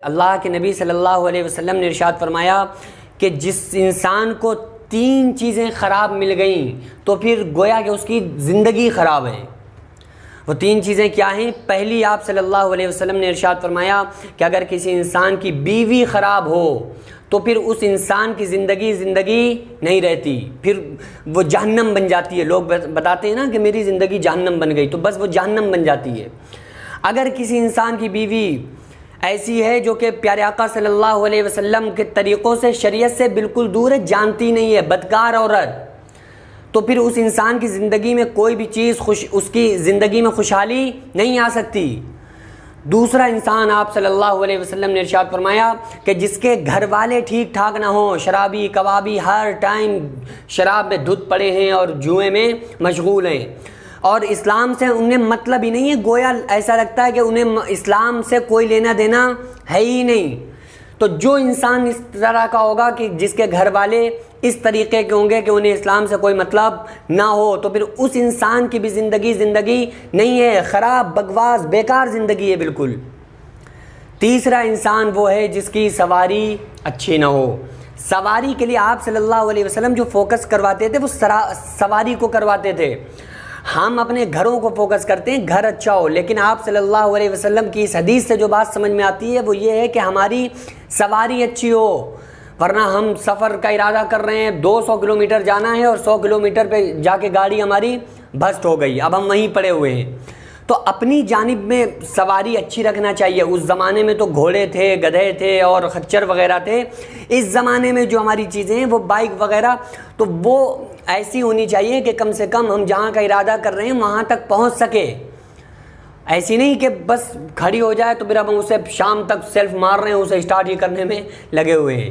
اللہ کے نبی صلی اللہ علیہ وسلم نے ارشاد فرمایا کہ جس انسان کو 3 چیزیں خراب مل گئیں تو پھر گویا کہ اس کی زندگی خراب ہے۔ وہ 3 چیزیں کیا ہیں؟ پہلی، آپ صلی اللہ علیہ وسلم نے ارشاد فرمایا کہ اگر کسی انسان کی بیوی خراب ہو تو پھر اس انسان کی زندگی نہیں رہتی، پھر وہ جہنم بن جاتی ہے۔ لوگ بتاتے ہیں نا کہ میری زندگی جہنم بن گئی، تو بس وہ جہنم بن جاتی ہے۔ اگر کسی انسان کی بیوی ایسی ہے جو کہ پیارے آقا صلی اللہ علیہ وسلم کے طریقوں سے، شریعت سے بالکل دور ہے، جانتی نہیں ہے، بدکار عورت، تو پھر اس انسان کی زندگی میں کوئی بھی چیز اس کی زندگی میں خوشحالی نہیں آ سکتی۔ دوسرا انسان، آپ صلی اللہ علیہ وسلم نے ارشاد فرمایا کہ جس کے گھر والے ٹھیک ٹھاک نہ ہوں، شرابی کبابی، ہر ٹائم شراب میں دھت پڑے ہیں اور جوئے میں مشغول ہیں، اور اسلام سے انہیں مطلب ہی نہیں ہے، گویا ایسا لگتا ہے کہ انہیں اسلام سے کوئی لینا دینا ہے ہی نہیں۔ تو جو انسان اس طرح کا ہوگا کہ جس کے گھر والے اس طریقے کے ہوں گے کہ انہیں اسلام سے کوئی مطلب نہ ہو، تو پھر اس انسان کی بھی زندگی نہیں ہے، خراب، بکواس، بیکار زندگی ہے بالکل۔ تیسرا انسان وہ ہے جس کی سواری اچھی نہ ہو۔ سواری کے لیے آپ صلی اللہ علیہ وسلم جو فوکس کرواتے تھے وہ سواری کو کرواتے تھے۔ ہم اپنے گھروں کو فوکس کرتے ہیں، گھر اچھا ہو، لیکن آپ صلی اللہ علیہ وسلم کی اس حدیث سے جو بات سمجھ میں آتی ہے وہ یہ ہے کہ ہماری سواری اچھی ہو، ورنہ ہم سفر کا ارادہ کر رہے ہیں، 200 کلومیٹر جانا ہے اور 100 کلومیٹر پہ جا کے گاڑی ہماری بھسٹ ہو گئی، اب ہم وہیں پڑے ہوئے ہیں۔ تو اپنی جانب میں سواری اچھی رکھنا چاہیے۔ اس زمانے میں تو گھوڑے تھے، گدھے تھے اور خچر وغیرہ تھے۔ اس زمانے میں جو ہماری چیزیں ہیں وہ بائک وغیرہ، تو وہ ایسی ہونی چاہیے کہ کم سے کم ہم جہاں کا ارادہ کر رہے ہیں وہاں تک پہنچ سکے۔ ایسی نہیں کہ بس کھڑی ہو جائے تو پھر اب ہم اسے شام تک سیلف مار رہے ہیں، اسے اسٹارٹ ہی کرنے میں لگے ہوئے ہیں۔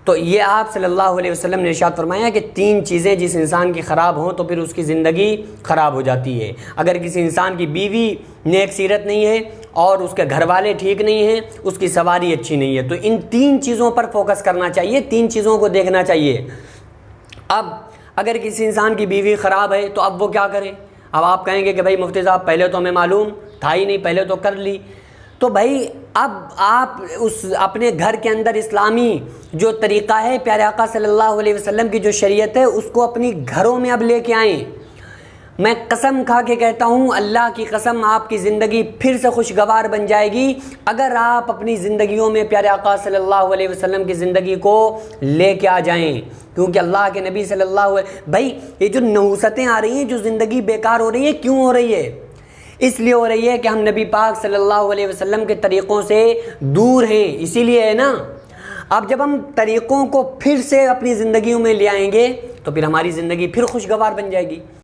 تو یہ آپ صلی اللہ علیہ وسلم نے ارشاد فرمایا کہ 3 چیزیں جس انسان کی خراب ہوں تو پھر اس کی زندگی خراب ہو جاتی ہے۔ اگر کسی انسان کی بیوی نیک سیرت نہیں ہے اور اس کے گھر والے ٹھیک نہیں ہیں، اس کی سواری اچھی نہیں ہے، تو ان 3 چیزوں پر فوکس کرنا چاہیے، 3 چیزوں کو دیکھنا چاہیے۔ اب اگر کسی انسان کی بیوی خراب ہے تو اب وہ کیا کرے؟ اب آپ کہیں گے کہ بھائی مفتی صاحب پہلے تو ہمیں معلوم تھا ہی نہیں، پہلے تو کر لی۔ تو بھائی اب آپ اس اپنے گھر کے اندر اسلامی جو طریقہ ہے، پیارے آقا صلی اللہ علیہ وسلم کی جو شریعت ہے، اس کو اپنی گھروں میں اب لے کے آئیں۔ میں قسم کھا کے کہتا ہوں، اللہ کی قسم، آپ کی زندگی پھر سے خوشگوار بن جائے گی اگر آپ اپنی زندگیوں میں پیارے آقا صلی اللہ علیہ وسلم کی زندگی کو لے کے آ جائیں۔ کیونکہ اللہ کے نبی صلی اللہ علیہ بھائی یہ جو نحوستیں آ رہی ہیں، جو زندگی بیکار ہو رہی ہے، کیوں ہو رہی ہے؟ اس لیے ہو رہی ہے کہ ہم نبی پاک صلی اللہ علیہ وسلم کے طریقوں سے دور ہیں، اسی لیے ہے نا۔ اب جب ہم طریقوں کو پھر سے اپنی زندگیوں میں لے آئیں گے تو پھر ہماری زندگی پھر خوشگوار بن جائے گی۔